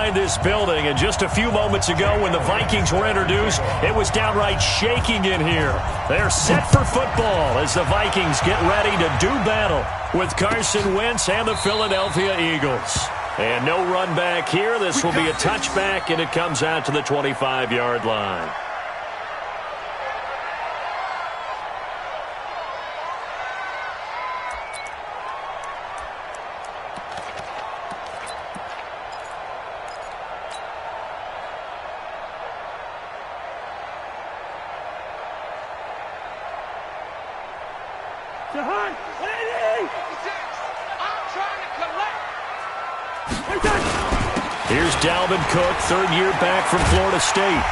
inside this building. And just a few moments ago when the Vikings were introduced, it was downright shaking in here. They're set for football as the Vikings get ready to do battle with Carson Wentz and the Philadelphia Eagles. And no run back here. This will be a touchback, and it comes out to the 25-yard line. Here's Dalvin Cook, third year back from Florida State.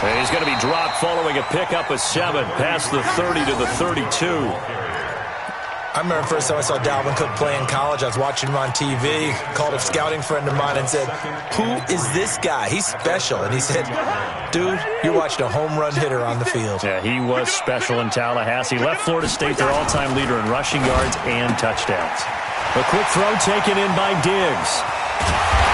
And he's going to be dropped following a pickup of 7 past the 30 to the 32. I remember the first time I saw Dalvin Cook play in college. I was watching him on TV, called a scouting friend of mine and said, "Who is this guy? He's special." And he said, "Dude, you're watching a home run hitter on the field." Yeah, he was special in Tallahassee. Left Florida State their all-time leader in rushing yards and touchdowns. A quick throw taken in by Diggs.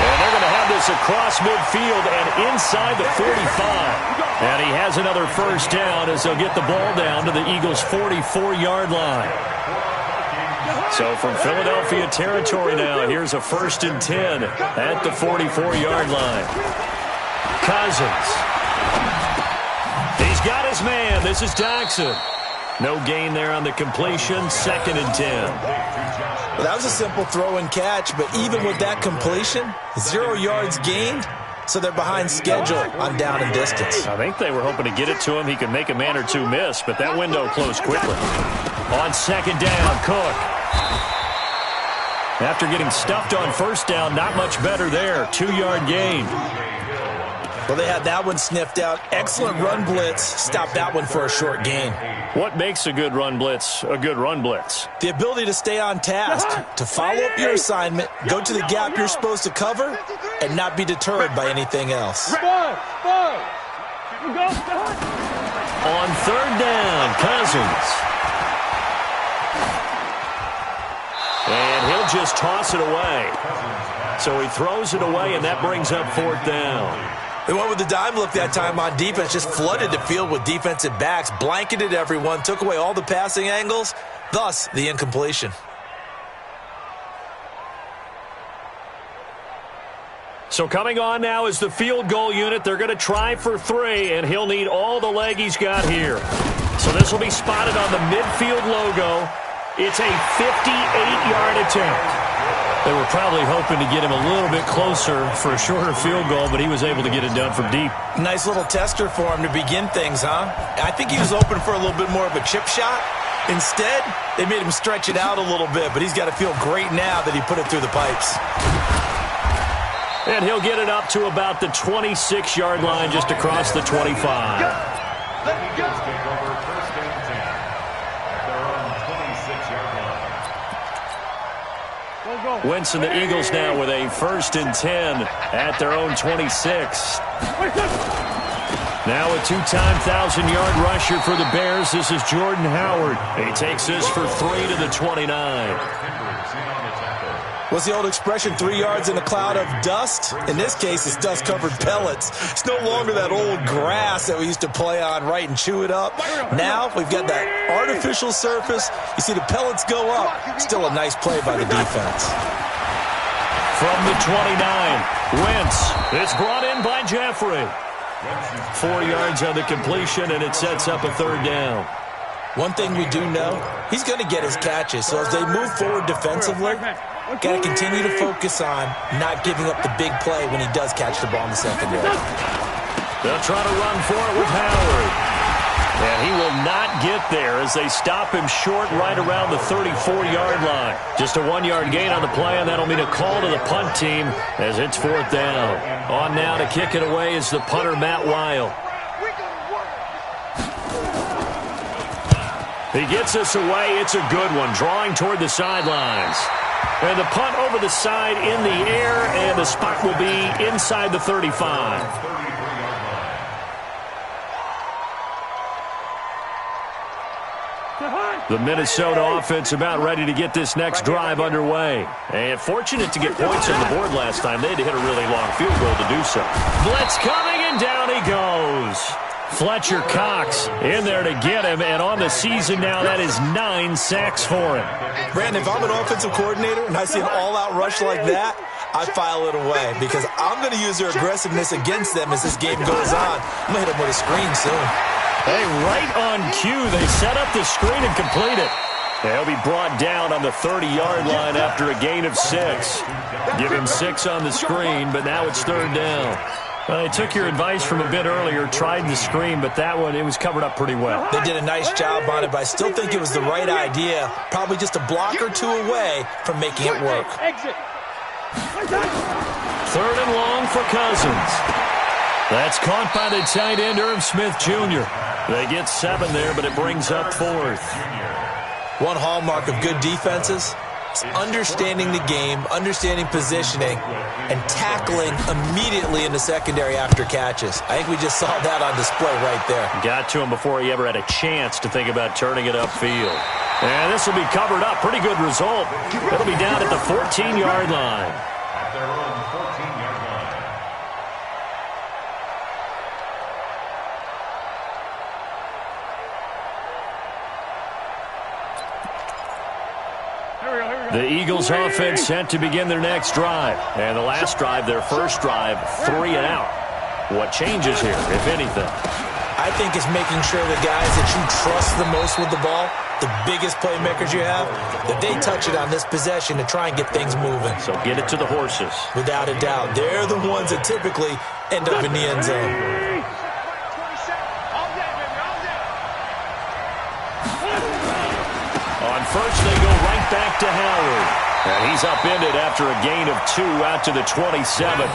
And they're going to have this across midfield and inside the 45. And he has another first down as they'll get the ball down to the Eagles' 44-yard line. So from Philadelphia territory now, here's a 1st and 10 at the 44-yard line. Cousins. He's got his man. This is Jackson. No gain there on the completion. 2nd and 10. Well, that was a simple throw and catch, but even with that completion, 0 yards gained, so they're behind schedule on down and distance. I think they were hoping to get it to him. He could make a man or two miss, but that window closed quickly. On 2nd down, Cook. After getting stuffed on 1st down, not much better there. 2-yard gain. Well, they had that one sniffed out. Excellent run blitz. Stopped that one for a short gain. What makes a good run blitz a good run blitz? The ability to stay on task, to follow up your assignment, go to the gap you're supposed to cover, and not be deterred by anything else. On 3rd down, Cousins. And he'll just toss it away. So he throws it away, and that brings up 4th down. They went with the dime look that time on defense, just flooded the field with defensive backs, blanketed everyone, took away all the passing angles, thus the incompletion. So coming on now is the field goal unit. They're going to try for 3, and he'll need all the leg he's got here. So this will be spotted on the midfield logo. It's a 58-yard attempt. They were probably hoping to get him a little bit closer for a shorter field goal, but he was able to get it done from deep. Nice little tester for him to begin things, huh? I think he was open for a little bit more of a chip shot. Instead, they made him stretch it out a little bit, but he's got to feel great now that he put it through the pipes. And he'll get it up to about the 26-yard line, just across the 25. Wentz and the Eagles now with a 1st and 10 at their own 26. Now a 2-time 1,000-yard rusher for the Bears. This is Jordan Howard. He takes this for 3 to the 29. What's the old expression, 3 yards in a cloud of dust? In this case, it's dust-covered pellets. It's no longer that old grass that we used to play on, right, and chew it up. Now we've got that artificial surface. You see the pellets go up. Still a nice play by the defense. From the 29, Wentz. It's brought in by Jeffrey. 4 yards on the completion, and it sets up a 3rd down. One thing we do know, he's going to get his catches. So as they move forward defensively, got to continue to focus on not giving up the big play when he does catch the ball in the secondary. They'll try to run for it with Howard. And he will not get there as they stop him short right around the 34-yard line. Just a 1-yard gain on the play, and that'll mean a call to the punt team as it's 4th down. On now to kick it away is the punter, Matt Weil. He gets us away. It's a good one, drawing toward the sidelines. And the punt over the side in the air, and the spot will be inside the 35. The Minnesota offense about ready to get this next drive underway. And fortunate to get points on the board last time. They had to hit a really long field goal to do so. Blitz coming, and down he goes. Fletcher Cox in there to get him, and on the season now, that is 9 sacks for him. Brandon, if I'm an offensive coordinator and I see an all-out rush like that, I file it away because I'm going to use their aggressiveness against them as this game goes on. I'm going to hit them with a screen soon. Hey, right on cue, they set up the screen and complete it. He'll be brought down on the 30-yard line after a gain of 6. Give him 6 on the screen, but now it's third down. Well, they took your advice from a bit earlier, tried the screen, but that one, it was covered up pretty well. They did a nice job on it, but I still think it was the right idea. Probably just a block or two away from making it work. Third and long for Cousins. That's caught by the tight end, Irv Smith Jr. They get 7 there, but it brings up 4th. One hallmark of good defenses is understanding the game, understanding positioning, and tackling immediately in the secondary after catches. I think we just saw that on display right there. Got to him before he ever had a chance to think about turning it upfield. And this will be covered up. Pretty good result. It'll be down at the 14-yard line. The Eagles offense set to begin their next drive. And the last drive, their first drive, 3 and out. What changes here, if anything? I think it's making sure the guys that you trust the most with the ball, the biggest playmakers you have, that they touch it on this possession to try and get things moving. So get it to the horses. Without a doubt. They're the ones that typically end up in the end zone. On first, they go right back to Howard. And he's upended after a gain of 2 out to the 27.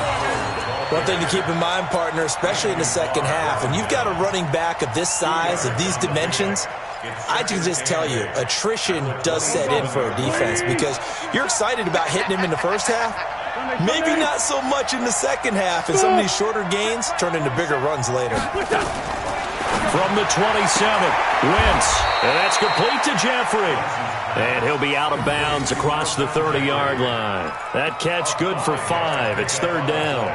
One thing to keep in mind, partner, especially in the second half, and you've got a running back of this size, of these dimensions, I can just tell you, attrition does set in for a defense because you're excited about hitting him in the first half, maybe not so much in the second half, and some of these shorter gains turn into bigger runs later. From the 27, Wentz, and that's complete to Jeffrey. And he'll be out of bounds across the 30-yard line. That catch good for 5. It's third down.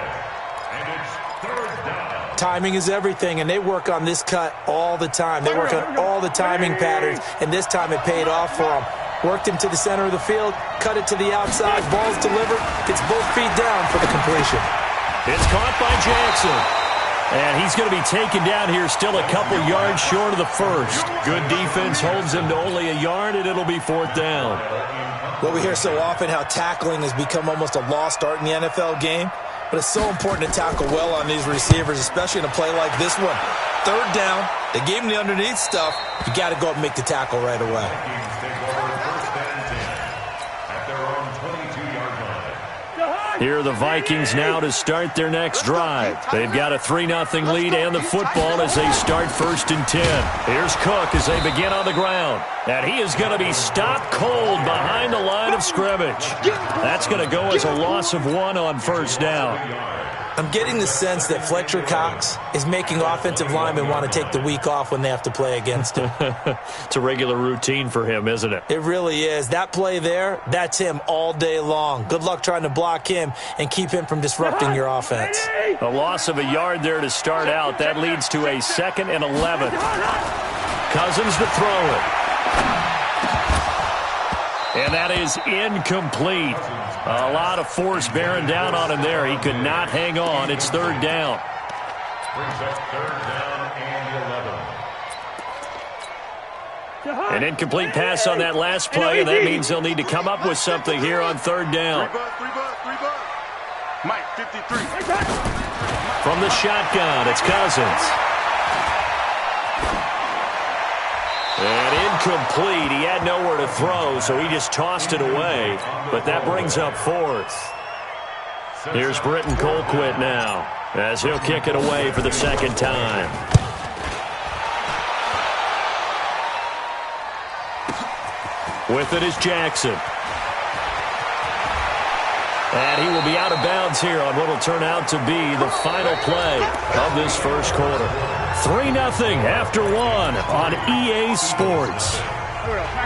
Timing is everything, and they work on this cut all the time. They work on all the timing patterns, and this time it paid off for them. Worked him to the center of the field, cut it to the outside, ball's delivered, gets both feet down for the completion. It's caught by Jackson. And he's going to be taken down here still a couple yards short of the first. Good defense holds him to only a yard, and it'll be fourth down. Well, we hear so often how tackling has become almost a lost art in the NFL game. But it's so important to tackle well on these receivers, especially in a play like this one. Third down, they gave him the underneath stuff. You got to go up and make the tackle right away. Here are the Vikings now to start their next drive. They've got a 3-0 lead and the football as they start first and 10. Here's Cook as they begin on the ground. And he is going to be stopped cold behind the line of scrimmage. That's going to go as a loss of 1 on first down. I'm getting the sense that Fletcher Cox is making offensive linemen want to take the week off when they have to play against him. It's a regular routine for him, isn't it? It really is. That play there, that's him all day long. Good luck trying to block him and keep him from disrupting your offense. A loss of a yard there to start out. That leads to a 2nd and 11. Cousins to throw it. And that is incomplete. A lot of force bearing down on him there. He could not hang on. It's third down. An incomplete pass on that last play, and that means they'll need to come up with something here on third down. Mike, 53. From the shotgun, it's Cousins. And incomplete. He had nowhere to throw, so he just tossed it away. But that brings up fourth. Here's Britton Colquitt now, as he'll kick it away for the second time. With it is Jackson. And he will be out of bounds here on what will turn out to be the final play of this first quarter. 3-0 after 1 on EA Sports.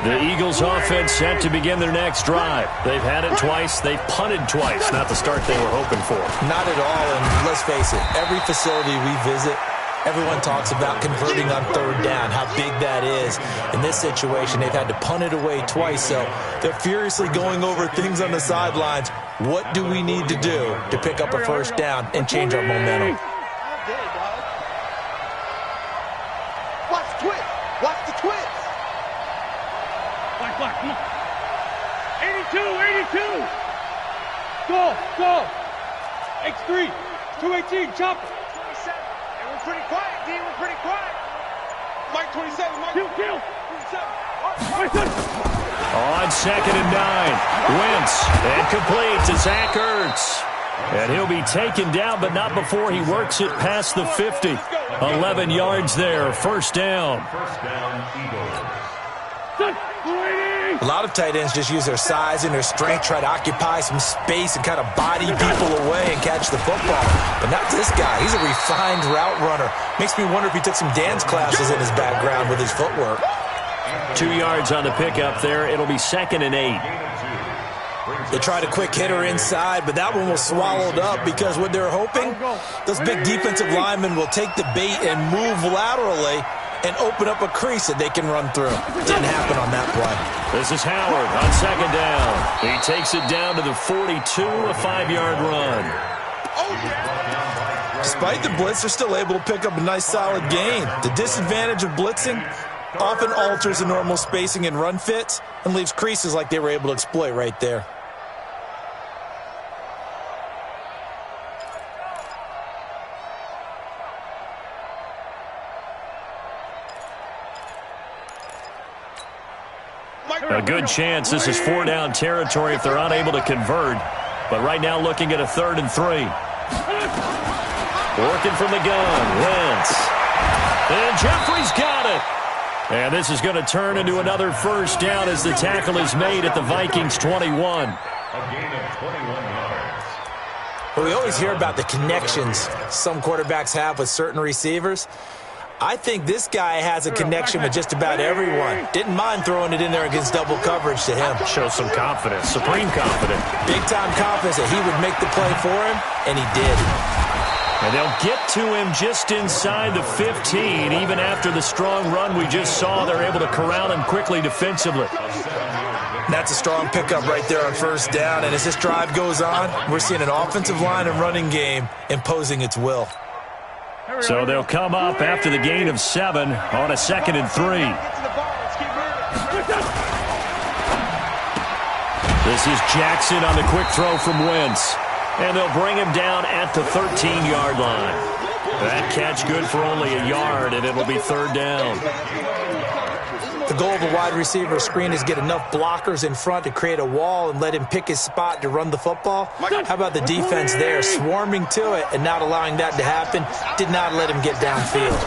The Eagles offense set to begin their next drive. They've had it twice. They've punted twice. Not the start they were hoping for. Not at all, and let's face it, every facility we visit, everyone talks about converting on third down, how big that is. In this situation, they've had to punt it away twice, so they're furiously going over things on the sidelines. What do we need to do to pick up a first down and change our momentum? Watch the twist. Watch the twist. Black, come on. 82. Go. X3. 218, chopper. 27. And we're pretty quiet, D. We're pretty quiet. Mike 27. Mike. Kill. 27. On 2nd and 9. Wentz. And complete to Zach Ertz. And he'll be taken down, but not before he works it past the 50. 11 yards there. First down. A lot of tight ends just use their size and their strength, try to occupy some space and kind of body people away and catch the football. But not this guy. He's a refined route runner. Makes me wonder if he took some dance classes in his background with his footwork. 2 yards on the pickup there. It'll be 2nd and 8. They tried a quick hitter inside, but that one was swallowed up because what they're hoping, those big defensive linemen will take the bait and move laterally and open up a crease that they can run through. Didn't happen on that play. This is Howard on 2nd down. He takes it down to the 42, a 5-yard run. Despite the blitz, they're still able to pick up a nice solid gain. The disadvantage of blitzing often alters the normal spacing and run fits and leaves creases like they were able to exploit right there. A good chance this is 4-down territory if they're unable to convert. But right now looking at a 3rd and 3. Working from the gun. Wentz. And Jeffrey's got it. And this is going to turn into another first down as the tackle is made at the Vikings 21. A gain of 21 yards. But we always hear about the connections some quarterbacks have with certain receivers. I think this guy has a connection with just about everyone. Didn't mind throwing it in there against double coverage to him. Shows some confidence, supreme confidence. Big-time confidence that he would make the play for him, and he did. And they'll get to him just inside the 15. Even after the strong run we just saw, they're able to corral him quickly defensively. That's a strong pickup right there on first down. And as this drive goes on, we're seeing an offensive line and running game imposing its will. So they'll come up after the gain of 7 on a 2nd and 3. This is Jackson on the quick throw from Wentz. And they'll bring him down at the 13-yard line. That catch good for only a yard, and it'll be 3rd down. The goal of a wide receiver screen is get enough blockers in front to create a wall and let him pick his spot to run the football. How about the defense there, swarming to it and not allowing that to happen? Did not let him get downfield.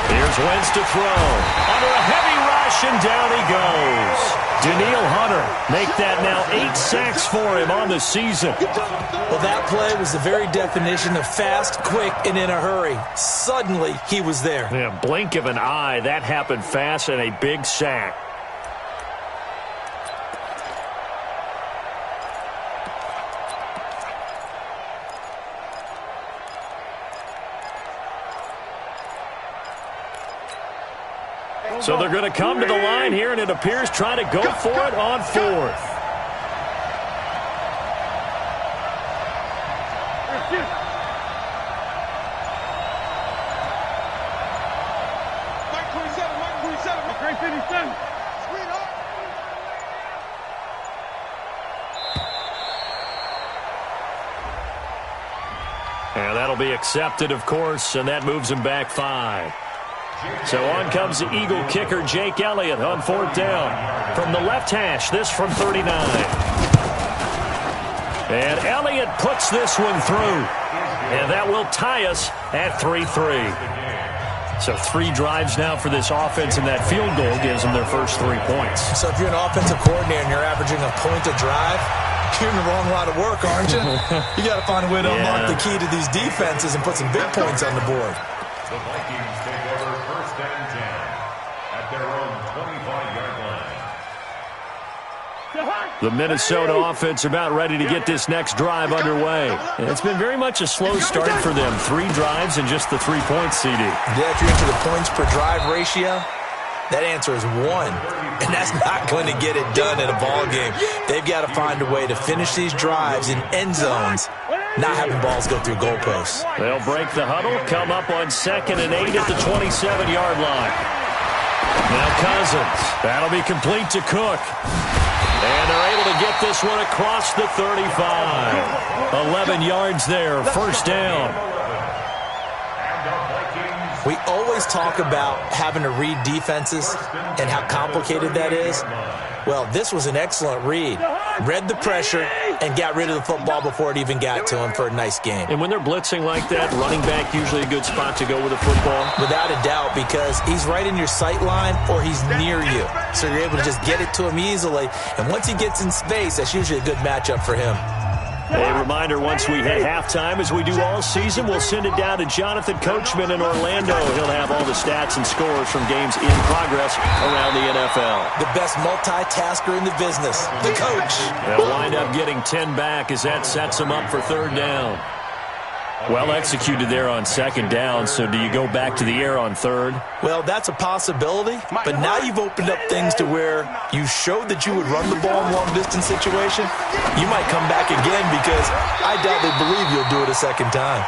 Here's Wentz to throw. Under a heavy rush, and down he goes. Daniil Hunter make that now 8 sacks for him on the season. Well, that play was the very definition of fast, quick, and in a hurry. Suddenly, he was there. Yeah, blink of an eye, that happened fast, and a big sack. So they're going to come to the line here, and it appears trying to go for it on 4th. And that'll be accepted, of course, and that moves him back 5. So on comes the Eagle kicker, Jake Elliott, on 4th down. From the left hash, this from 39. And Elliott puts this one through. And that will tie us at 3-3. So 3 drives now for this offense, and that field goal gives them their first 3 points. So if you're an offensive coordinator and you're averaging a point a drive, you're in the wrong line of work, aren't you? You got to find a way to unlock the key to these defenses and put some big points on the board. The Vikings take over 1st and 10 at their own 25. The Minnesota offense about ready to get this next drive underway. And it's been very much a slow start for them. 3 drives and just the 3 points, CD. Yeah, if you're into the points per drive ratio, that answer is 1. And that's not going to get it done in a ball game. They've got to find a way to finish these drives in end zones, not having balls go through goalposts. They'll break the huddle, come up on 2nd and 8 at the 27-yard line. Now Cousins. That'll be complete to Cook. And they're able to get this one across the 35. 11 yards there, first down. We always talk about having to read defenses and how complicated that is. Well, this was an excellent read. Read the pressure and got rid of the football before it even got to him for a nice game. And when they're blitzing like that, running back usually a good spot to go with the football? Without a doubt, because he's right in your sight line or he's near you. So you're able to just get it to him easily. And once he gets in space, that's usually a good matchup for him. A reminder, once we hit halftime, as we do all season, we'll send it down to Jonathan Coachman in Orlando. He'll have all the stats and scores from games in progress around the NFL. The best multitasker in the business, the coach. They'll wind up getting 10 back as that sets them up for 3rd down. Well executed there on 2nd down, so do you go back to the air on 3rd? Well, that's a possibility, but now you've opened up things to where you showed that you would run the ball in long-distance situation. You might come back again because I doubt they believe you'll do it a 2nd time.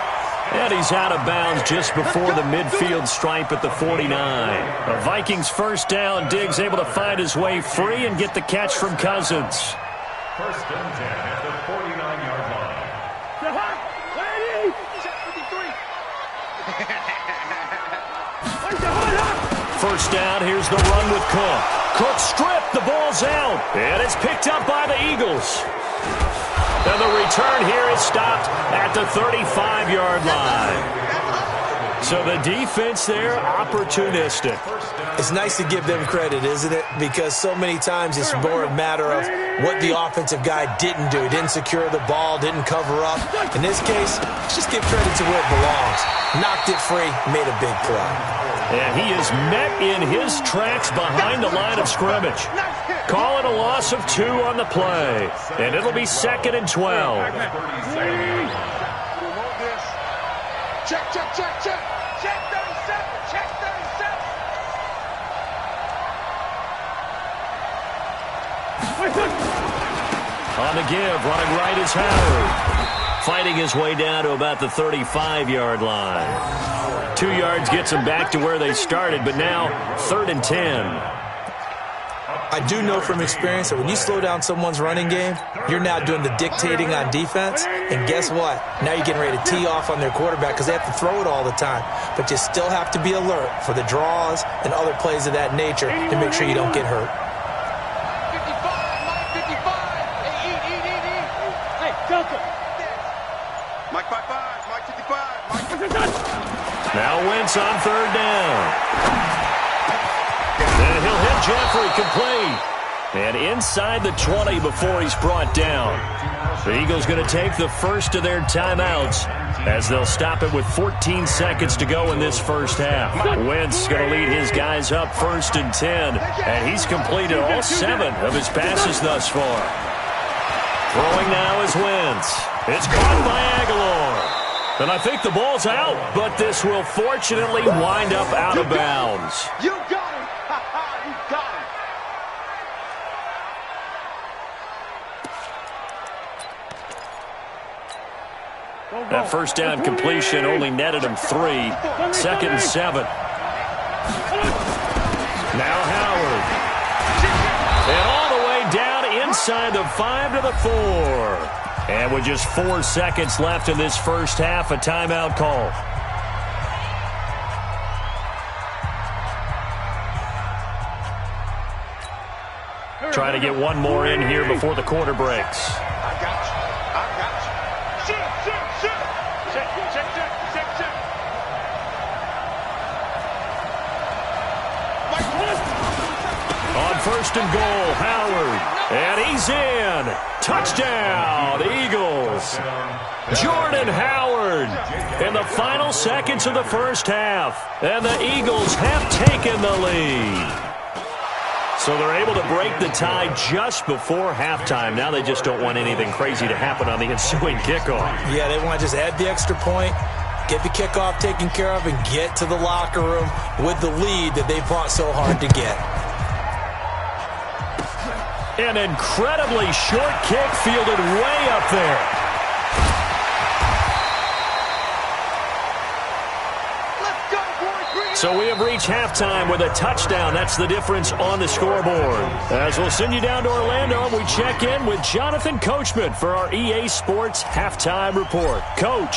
And he's out of bounds just before the midfield stripe at the 49. The Vikings first down. Diggs able to find his way free and get the catch from Cousins. 1st and 10 at the 49-yard line. First down, here's the run with Cook. Cook stripped, the ball's out, and it's picked up by the Eagles. And the return here is stopped at the 35-yard line. So the defense there, opportunistic. It's nice to give them credit, isn't it? Because so many times it's more a matter of what the offensive guy didn't do. He didn't secure the ball, didn't cover up. In this case, let's just give credit to where it belongs. Knocked it free, made a big play. And he is met in his tracks behind the line of scrimmage. Call it a loss of 2 on the play. And it'll be 2nd and 12. Check, check, check, check. Check 37. Check 37. On the give, running right is Howard. Fighting his way down to about the 35-yard line. 2 yards gets him back to where they started, but now 3rd and 10. I do know from experience that when you slow down someone's running game, you're now doing the dictating on defense. And guess what? Now you're getting ready to tee off on their quarterback because they have to throw it all the time. But you still have to be alert for the draws and other plays of that nature to make sure you don't get hurt. 55, Mike 55. Hey, Delta. Mike 55, Mike 55, Mike. Now Wentz on 3rd down. And he'll hit Jeffrey complete. And inside the 20 before he's brought down. The Eagles going to take the first of their timeouts as they'll stop it with 14 seconds to go in this first half. Wentz going to lead his guys up 1st and 10. And he's completed all 7 of his passes thus far. Throwing now is Wentz. It's caught by Aguilar. And I think the ball's out, but this will fortunately wind up out of bounds. You got him. You got him. That first down completion only netted him 3. 2nd and 7. Now Howard. And all the way down inside the 5 to the 4. And with just 4 seconds left in this first half, a timeout call. Trying to get one more in here before the quarter breaks. I got you. I got you. Shoot, shoot, shoot. Check, check, check, check, check. On 1st and goal, Howard. And he's in. Touchdown, Eagles. Jordan Howard in the final seconds of the first half. And the Eagles have taken the lead. So they're able to break the tie just before halftime. Now they just don't want anything crazy to happen on the ensuing kickoff. Yeah, they want to just add the extra point, get the kickoff taken care of, and get to the locker room with the lead that they fought so hard to get. An incredibly short kick fielded way up there. So we have reached halftime with a touchdown. That's the difference on the scoreboard. As we'll send you down to Orlando, we check in with Jonathan Coachman for our EA Sports Halftime Report. Coach.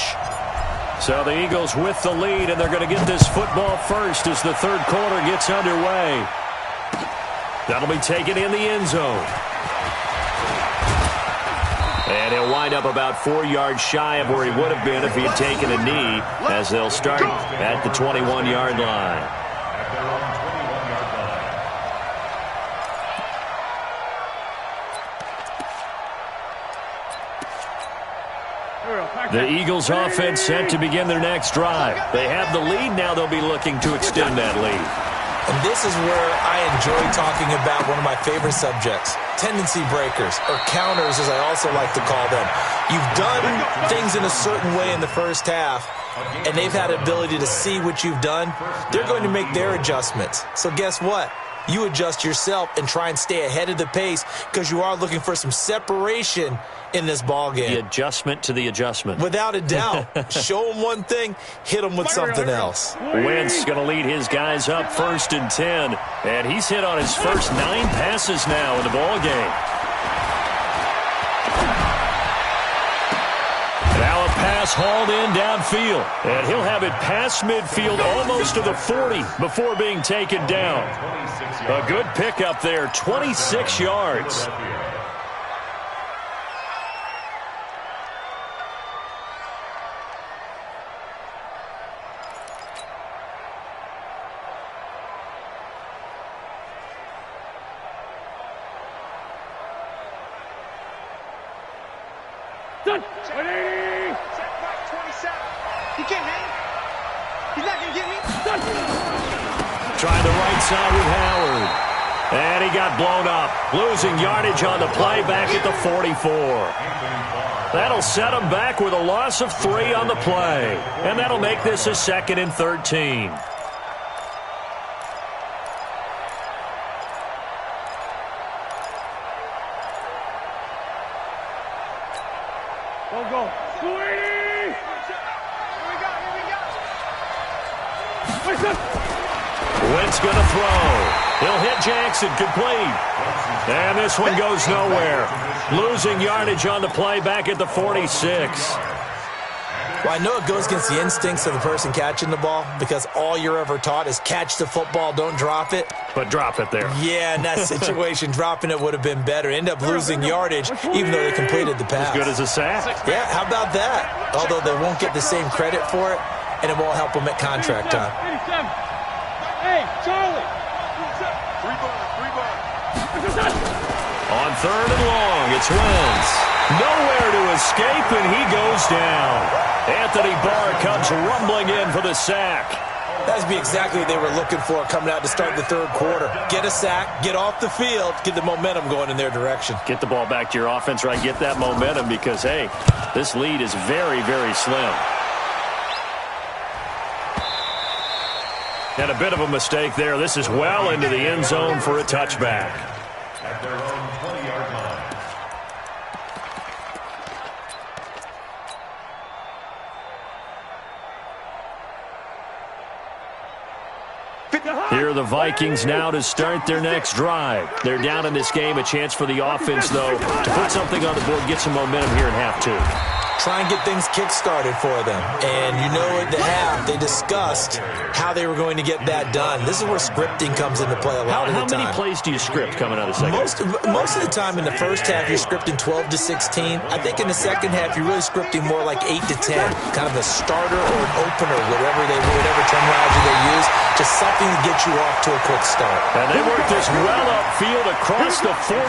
So the Eagles with the lead, and they're going to get this football first as the third quarter gets underway. That'll be taken in the end zone. And he'll wind up about 4 yards shy of where he would have been if he had taken a knee, as they'll start at the 21-yard line. The Eagles offense set to begin their next drive. They have the lead. Now they'll be looking to extend that lead. And this is where I enjoy talking about one of my favorite subjects, tendency breakers, or counters as I also like to call them. You've done things in a certain way in the first half, and they've had the ability to see what you've done. They're going to make their adjustments. So guess what? You adjust yourself and try and stay ahead of the pace because you are looking for some separation in this ball game. The adjustment to the adjustment. Without a doubt. Show them one thing, hit them with something else. Wentz going to lead his guys up 1st and 10. And he's hit on his first 9 passes now in the ball game. Now a pass hauled in downfield. And he'll have it past midfield almost to the 40 before being taken down. A good pickup there, 26 yards. Done. Set back 27. He can't hit me. He's not going to get me. Done. Trying the right side with Howard. And he got blown up. Losing yardage on the play back at the 44. That'll set him back with a loss of 3 on the play. And that'll make this a 2nd and 13. Don't go. Sweetie! Here we go. Wait, son. Wentz going to throw. He'll hit Jackson, complete. And this one goes nowhere. Losing yardage on the play back at the 46. Well, I know it goes against the instincts of the person catching the ball because all you're ever taught is catch the football, don't drop it. But drop it there. Yeah, in that situation, dropping it would have been better. End up losing yardage even though they completed the pass. As good as a sack. Yeah, how about that? Although they won't get the same credit for it, and it won't help them at contract time. 87. Hey, Charlie. 3 ball. On 3rd and long, it's Wentz. Nowhere to escape, and he goes down. Anthony Barr comes rumbling in for the sack. That would be exactly what they were looking for coming out to start the third quarter. Get a sack, get off the field, get the momentum going in their direction. Get the ball back to your offense, right? Get that momentum because, hey, this lead is very, very slim. And a bit of a mistake there. This is well into the end zone for a touchback. At their own 20-yard line. Here are the Vikings now to start their next drive. They're down in this game. A chance for the offense, though, to put something on the board, get some momentum here in half 2. Try and get things kick-started for them. And you know at the half, they discussed how they were going to get that done. This is where scripting comes into play a lot of the time. How many plays do you script coming out of the second? Most of the time in the first half, you're scripting 12 to 16. I think in the second half, you're really scripting more like 8 to 10. Kind of a starter or an opener, whatever terminology they use. Just something to get you off to a quick start. And they work this well upfield across the 45.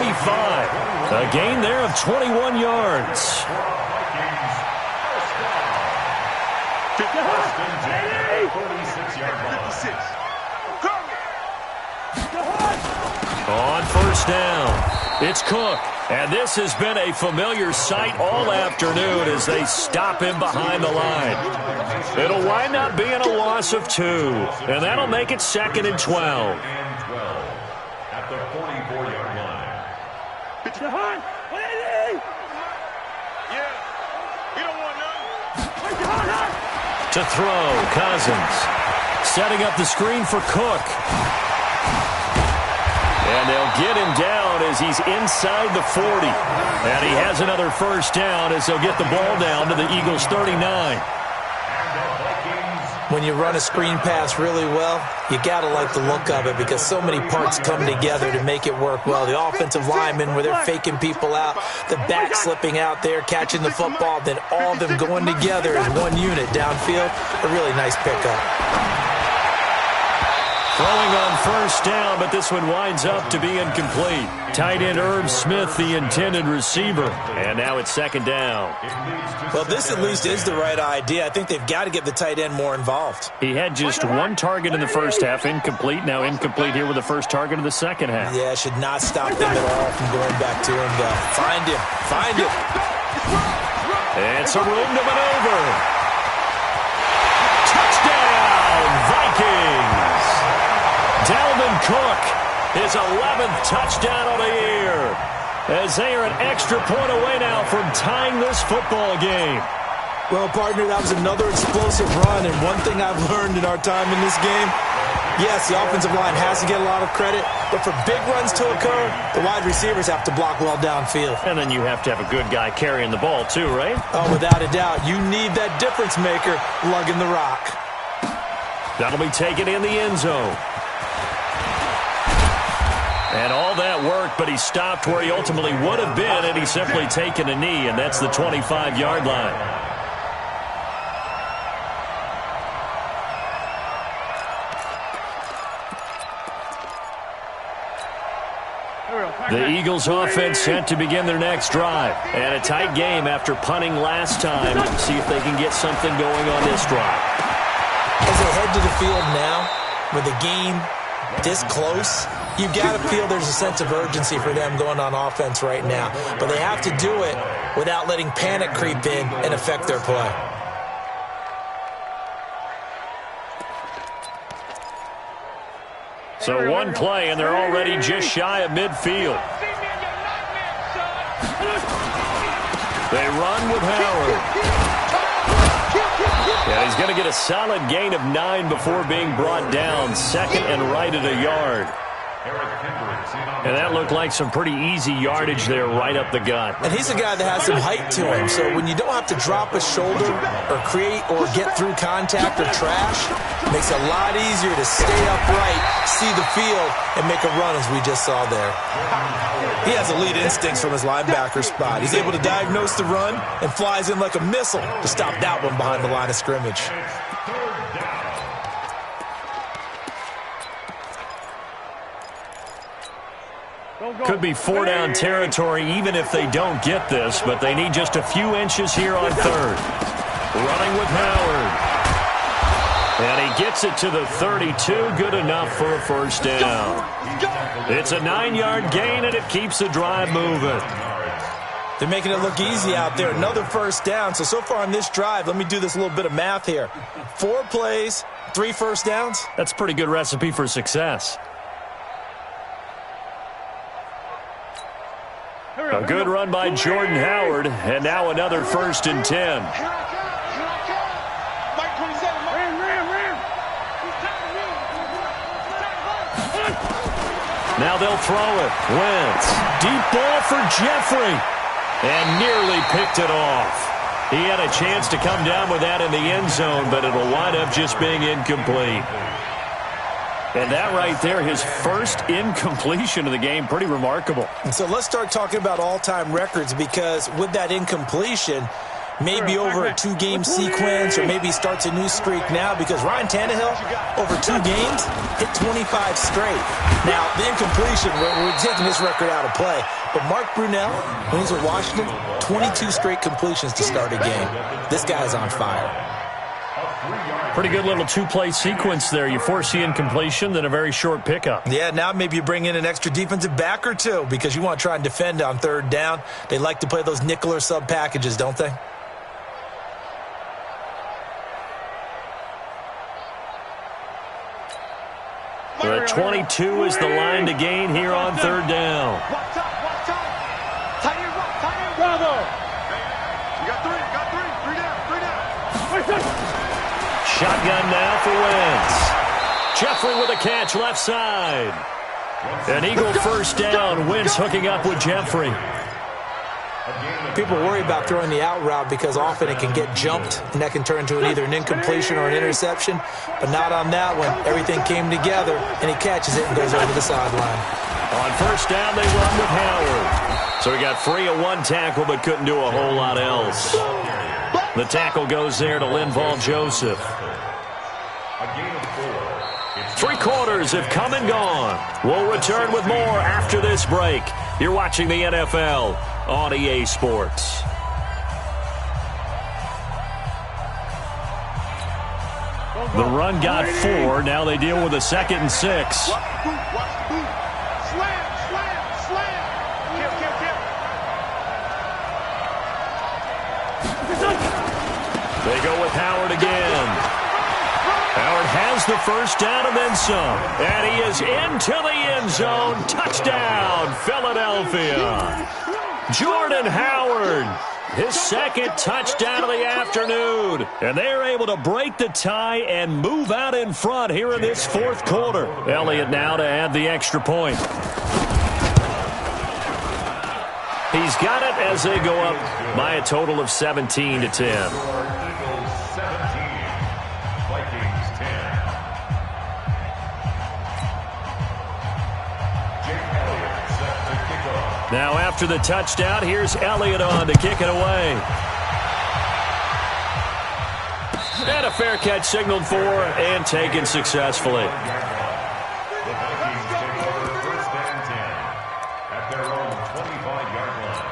A gain there of 21 yards. On first down, it's Cook. And this has been a familiar sight all afternoon as they stop him behind the line. It'll wind up being a loss of 2, and that'll make it 2nd and 12. At the 44-yard line. Yeah. You don't want none. To throw, Cousins. Setting up the screen for Cook. And they'll get him down as he's inside the 40. And he has another first down as they'll get the ball down to the Eagles' 39. When you run a screen pass really well, you got to like the look of it because so many parts come together to make it work well. The offensive linemen where they're faking people out, the back slipping out there, catching the football, then all of them going together as one unit downfield. A really nice pickup. Throwing on first down, but this one winds up to be incomplete. Tight end Herb Smith, the intended receiver. And now it's 2nd down. Well, this at least is the right idea. I think they've got to get the tight end more involved. He had just 1 target in the first half, incomplete. Now incomplete here with the first target of the second half. Yeah, should not stop them at all from going back to him, though. Find him. Find him. And some room to maneuver. Touchdown, Vikings. Dalvin Cook, his 11th touchdown of the year, as they are an extra point away now from tying this football game. Well, partner, that was another explosive run, and one thing I've learned in our time in this game, yes, the offensive line has to get a lot of credit, but for big runs to occur, the wide receivers have to block well downfield. And then you have to have a good guy carrying the ball too, right? Oh, without a doubt. You need that difference maker lugging the rock. That'll be taken in the end zone. And all that worked, but he stopped where he ultimately would have been, and he's simply taken a knee, and that's the 25-yard line. The Eagles offense set to begin their next drive. And a tight game after punting last time. See if they can get something going on this drive. As they head to the field now, with the game this close, you've got to feel there's a sense of urgency for them going on offense right now. But they have to do it without letting panic creep in and affect their play. So one play, and they're already just shy of midfield. They run with Howard. Yeah, he's going to get a solid gain of 9 before being brought down. 2nd and right at a yard. And that looked like some pretty easy yardage there right up the gut. And he's a guy that has some height to him, so when you don't have to drop a shoulder or create or get through contact or trash, it makes it a lot easier to stay upright, see the field, and make a run as we just saw there. He has elite instincts from his linebacker spot. He's able to diagnose the run and flies in like a missile to stop that one behind the line of scrimmage. Could be 4-down territory even if they don't get this, but they need just a few inches here on 3rd. Running with Howard. And he gets it to the 32, good enough for a first down. It's a 9-yard gain, and it keeps the drive moving. They're making it look easy out there. Another first down. So far on this drive, let me do this little bit of math here. 4 plays, 3 first downs. That's a pretty good recipe for success. A good run by Jordan Howard, and now another 1st and 10. Now they'll throw it. Wentz. Deep ball for Jeffrey. And nearly picked it off. He had a chance to come down with that in the end zone, but it'll wind up just being incomplete. And that right there, his first incompletion of the game, pretty remarkable. And so let's start talking about all-time records, because with that incompletion, maybe over a 2-game sequence, or maybe starts a new streak now, because Ryan Tannehill, over 2 games, hit 25 straight. Now, the incompletion, we're taking this record out of play, but Mark Brunell, when he's with Washington, 22 straight completions to start a game. This guy's on fire. Pretty good little two-play sequence there. You force the incompletion, then a very short pickup. Yeah, now maybe you bring in an extra defensive back or two because you want to try and defend on third down. They like to play those nickel or sub packages, don't they? The 22 is the line to gain here on third down. Bravo. You got three down. Shotgun now for Wentz. Jeffrey with a catch left side. An Eagle first down. Wentz hooking up with Jeffrey. People worry about throwing the out route because often it can get jumped, and that can turn into either an incompletion or an interception, but not on that one. Everything came together, and he catches it and goes over the sideline. On first down, they run with Howard. So he got free of one tackle but couldn't do a whole lot else. The tackle goes there to Linval Joseph. Three quarters have come and gone. We'll return with more after this break. You're watching the NFL on EA Sports. The run got 4. Now they deal with a 2nd and 6. Slam. They go with Howard again. Howard has the first down and then some. And he is into the end zone. Touchdown, Philadelphia. Jordan Howard, his 2nd touchdown of the afternoon. And they're able to break the tie and move out in front here in this 4th quarter. Elliott now to add the extra point. He's got it as they go up by a total of 17-10. Eagles 17, Vikings 10. Jake Elliott set to kick off. Now after the touchdown, here's Elliott on to kick it away. And a fair catch signaled for and taken successfully. The Vikings take over first and 10 at their own 25-yard line.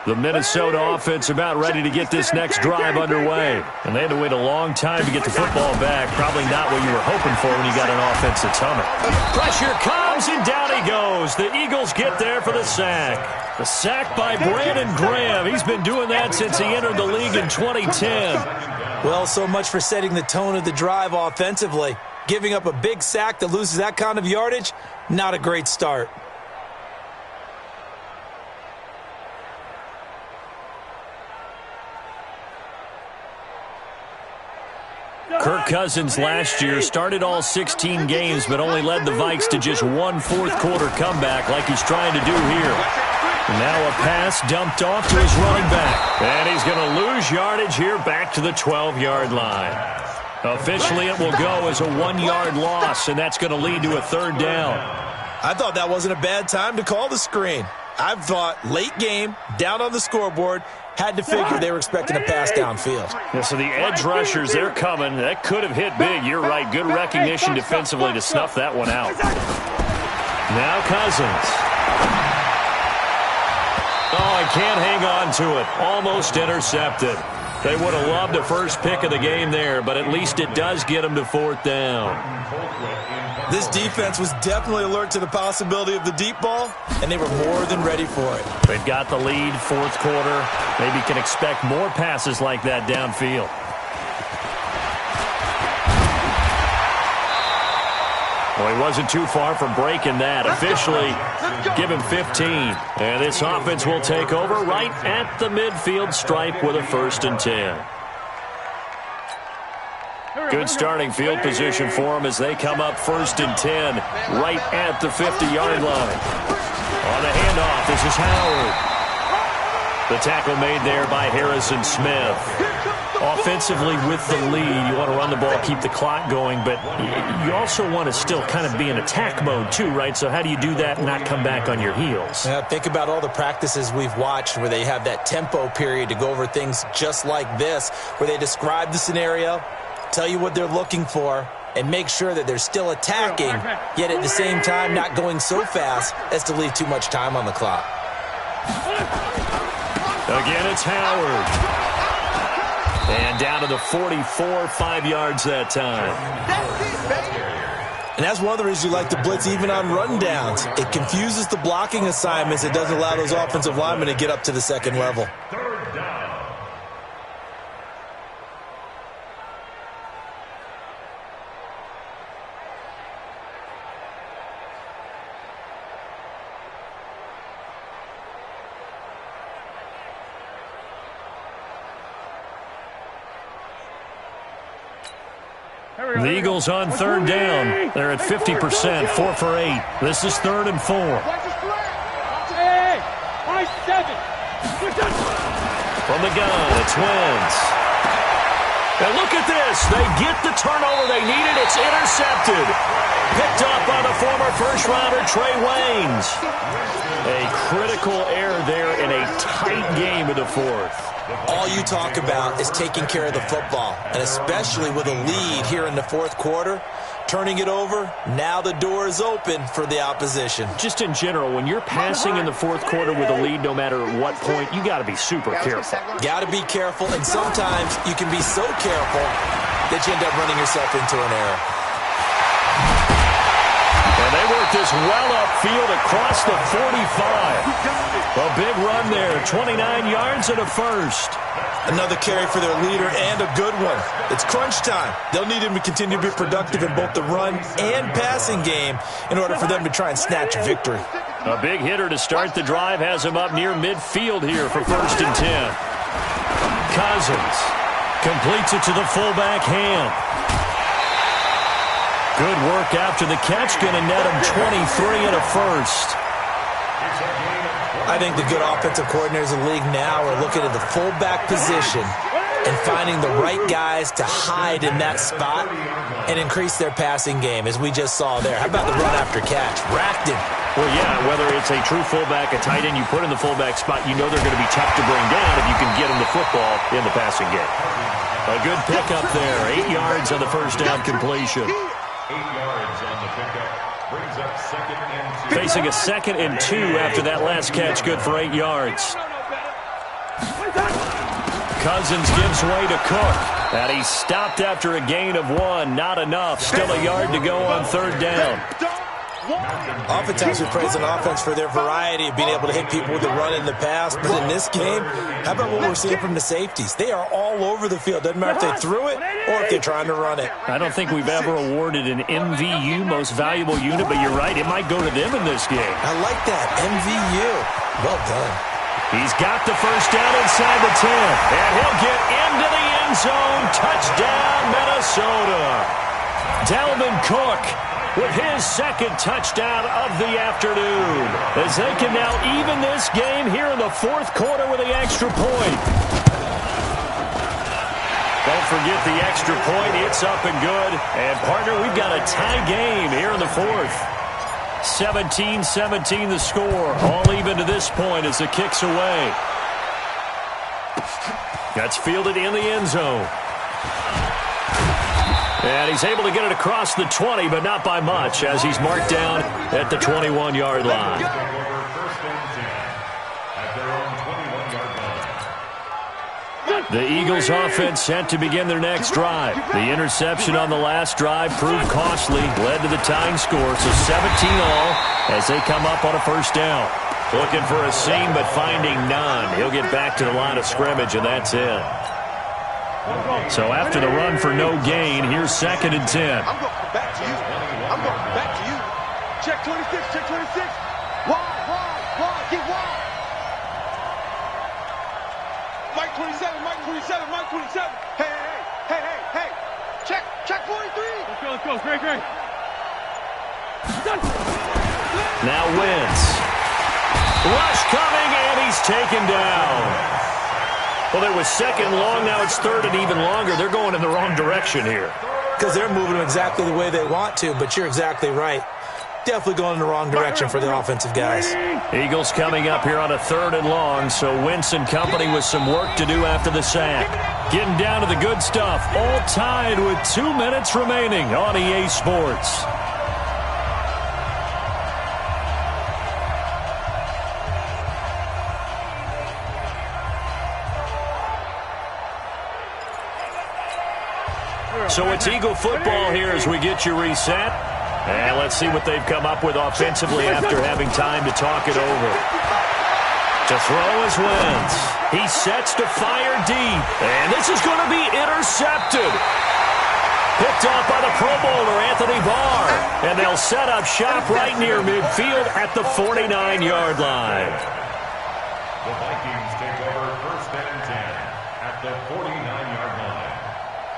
The Minnesota offense about ready to get this next drive underway. And they had to wait a long time to get the football back. Probably not what you were hoping for when you got an offense that's humming. Pressure comes, and down he goes. The Eagles get there for the sack. The sack by Brandon Graham. He's been doing that since he entered the league in 2010. Well, so much for setting the tone of the drive offensively. Giving up a big sack that loses that kind of yardage, not a great start. Kirk Cousins last year started all 16 games but only led the Vikes to just one fourth-quarter comeback like he's trying to do here. Now a pass dumped off to his running back. And he's going to lose yardage here back to the 12-yard line. Officially, it will go as a 1-yard loss, and that's going to lead to a 3rd down. I thought that wasn't a bad time to call the screen. I thought late game, down on the scoreboard, had to figure they were expecting a pass downfield. Yeah, so the edge rushers, they're coming. That could have hit big. You're right. Good recognition defensively to snuff that one out. Now Cousins. Oh, he can't hang on to it. Almost intercepted. They would have loved a first pick of the game there, but at least it does get them to 4th down. This defense was definitely alert to the possibility of the deep ball, and they were more than ready for it. They've got the lead, 4th quarter. Maybe can expect more passes like that downfield. Well, he wasn't too far from breaking that. Officially, give him 15. And this offense will take over right at the midfield stripe with a 1st and 10. Good starting field position for them as they come up 1st and 10 right at the 50-yard line. On the handoff, this is Howard. The tackle made there by Harrison Smith. Offensively with the lead, you want to run the ball, keep the clock going, but you also want to still kind of be in attack mode too, right? So how do you do that and not come back on your heels? Yeah, think about all the practices we've watched where they have that tempo period to go over things just like this, where they describe the scenario, tell you what they're looking for, and make sure that they're still attacking, yet at the same time not going so fast as to leave too much time on the clock. Again, it's Howard. And down to the 44, 5 yards that time. And that's one of the reasons you like to blitz even on rundowns. It confuses the blocking assignments. It doesn't allow those offensive linemen to get up to the second level. Third down. The Eagles on third down. They're at 50%, 4 for 8. This is 3rd and 4. Hey, high 7. From the gun, it's Wentz. And look at this. They get the turnover they needed. It's intercepted. Picked up by the former first-rounder Trey Waynes. A critical error there in a tight game in the 4th. All you talk about is taking care of the football, and especially with a lead here in the 4th quarter, turning it over, now the door is open for the opposition. Just in general, when you're passing in the 4th quarter with a lead, no matter what point, you got to be super careful. Got to be careful, and sometimes you can be so careful that you end up running yourself into an error. And they work this well upfield across the 45. A big run there, 29 yards and a first. Another carry for their leader and a good one. It's crunch time. They'll need him to continue to be productive in both the run and passing game in order for them to try and snatch a victory. A big hitter to start the drive has him up near midfield here for 1st and 10. Cousins completes it to the fullback Ham. Good work after the catch, going to net him 23 and a first. I think the good offensive coordinators in the league now are looking at the fullback position and finding the right guys to hide in that spot and increase their passing game, as we just saw there. How about the run after catch? Racked him. Well, yeah, whether it's a true fullback, a tight end you put in the fullback spot, you know they're going to be tough to bring down if you can get them the football in the passing game. A good pickup there. 8 yards on the first down completion. 8 yards on the pickup. Brings up 2nd and 2. Facing a 2nd and 2 after that last catch, good for 8 yards. Cousins gives way to Cook. And he stopped after a gain of 1. Not enough. Still a yard to go on 3rd down. Oftentimes we praise an offense for their variety of being able to hit people with the run and the pass. But in this game, how about what we're seeing from the safeties? They are all over the field. Doesn't matter if they threw it or if they're trying to run it. I don't think we've ever awarded an MVU, most valuable unit, but you're right, it might go to them in this game. I like that, MVU. Well done. He's got the first down inside the 10, and he'll get into the end zone. Touchdown, Minnesota. Dalvin Cook with his 2nd touchdown of the afternoon, as they can now even this game here in the 4th quarter with the extra point. Don't forget the extra point. It's up and good. And, partner, we've got a tie game here in the 4th. 17-17 the score. All even to this point as the kick's away. That's fielded in the end zone. And he's able to get it across the 20, but not by much, as he's marked down at the 21-yard line. The Eagles offense set to begin their next drive. The interception on the last drive proved costly, led to the tying score, so 17-all as they come up on a first down. Looking for a seam, but finding none. He'll get back to the line of scrimmage, and that's it. So after the run for no gain, here's 2nd and 10. I'm going back to you. I'm going back to you. Check 26, check 26. Wide, get wide. Mike 27, Mike 27, Mike 27. Hey. Check 43. Let's go. Great. Now Wentz. Rush coming, and he's taken down. Well, it was 2nd long, now it's 3rd and even longer. They're going in the wrong direction here. Because they're moving them exactly the way they want to, but you're exactly right. Definitely going in the wrong direction for the offensive guys. Eagles coming up here on a 3rd and long, so Wentz and company with some work to do after the sack. Getting down to the good stuff, all tied with 2 minutes remaining on EA Sports. So it's Eagle football here as we get you reset. And let's see what they've come up with offensively after having time to talk it over. To throw is Wentz. He sets to fire deep. And this is going to be intercepted. Picked off by the Pro Bowler, Anthony Barr. And they'll set up shop right near midfield at the 49-yard line. The Vikings take over 1st and 10 at the 49-yard line.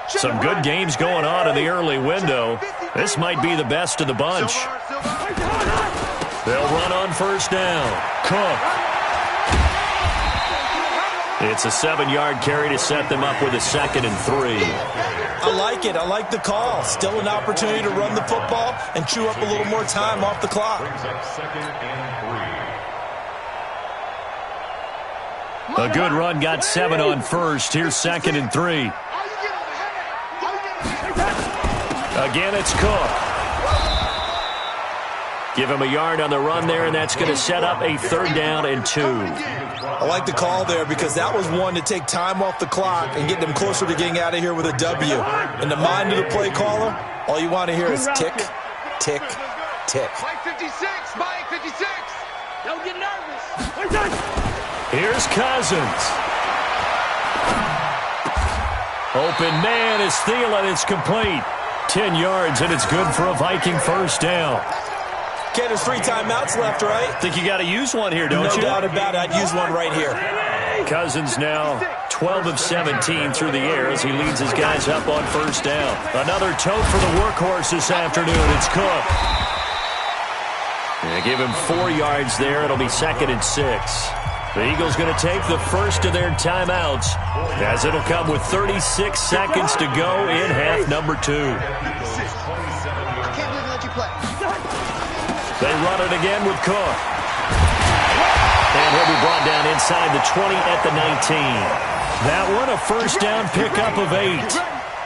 Some good games going on in the early window. This might be the best of the bunch. They'll run on 1st down. Cook. It's a 7-yard carry to set them up with a 2nd and 3. I like it. I like the call. Still an opportunity to run the football and chew up a little more time off the clock. Brings up 2nd and 3. A good run got 7 on 1st. Here's 2nd and 3. Again, it's Cook. Give him a yard on the run there, and that's going to set up a 3rd down and 2. I like the call there because that was one to take time off the clock and get them closer to getting out of here with a W. In the mind of the play caller, all you want to hear is tick, tick, tick. Mike 56, Mike 56. Don't get nervous. Here's Cousins. Open man is Thielen. It's complete. 10 yards, and it's good for a Viking 1st down. Okay, there's 3 timeouts left, right? Think you got to use one here, don't you? No doubt about it. I'd use one right here. Cousins now 12 of 17 through the air as he leads his guys up on 1st down. Another tote for the workhorse this afternoon. It's Cook. They give him 4 yards there. It'll be 2nd and 6. The Eagles going to take the first of their timeouts as it'll come with 36 seconds to go in half number 2. I can't believe they let you play. They run it again with Cook. And he'll be brought down inside the 20 at the 19. That one a 1st down pickup of 8.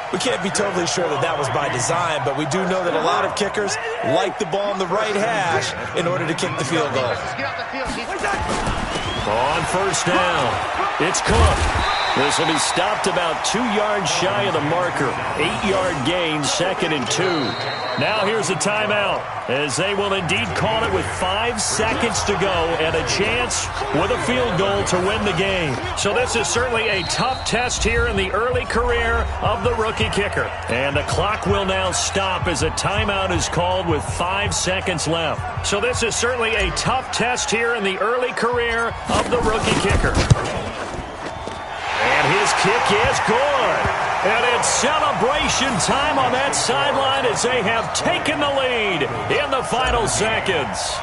We can't be totally sure that that was by design, but we do know that a lot of kickers like the ball on the right hash in order to kick the field goal. On 1st down, it's Cook. This will be stopped about 2 yards shy of the marker. 8-yard gain, 2nd and 2. Now here's a timeout as they will indeed call it with 5 seconds to go and a chance with a field goal to win the game. So this is certainly a tough test here in the early career of the rookie kicker. And the clock will now stop as a timeout is called with 5 seconds left. So this is certainly a tough test here in the early career of the rookie kicker. And his kick is good. And it's celebration time on that sideline as they have taken the lead in the final seconds.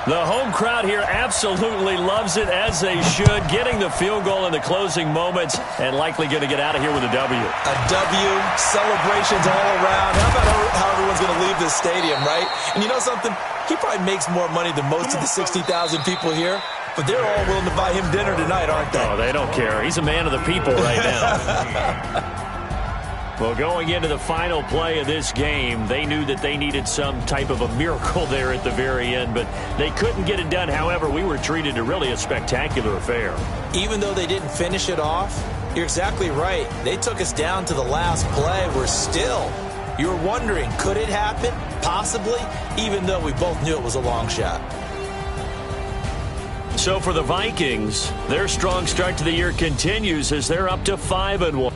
The home crowd here absolutely loves it, as they should, getting the field goal in the closing moments and likely going to get out of here with a W. A W, celebrations all around. How about how everyone's going to leave this stadium, right? And you know something? He probably makes more money than most of the 60,000 people here. But they're all willing to buy him dinner tonight, aren't they? Oh, they don't care. He's a man of the people right now. Well, going into the final play of this game, they knew that they needed some type of a miracle there at the very end, but they couldn't get it done. However, we were treated to really a spectacular affair. Even though they didn't finish it off, you're exactly right. They took us down to the last play. We're still, you were wondering, could it happen? Possibly, even though we both knew it was a long shot. So for the Vikings, their strong start to the year continues as they're up to 5-1.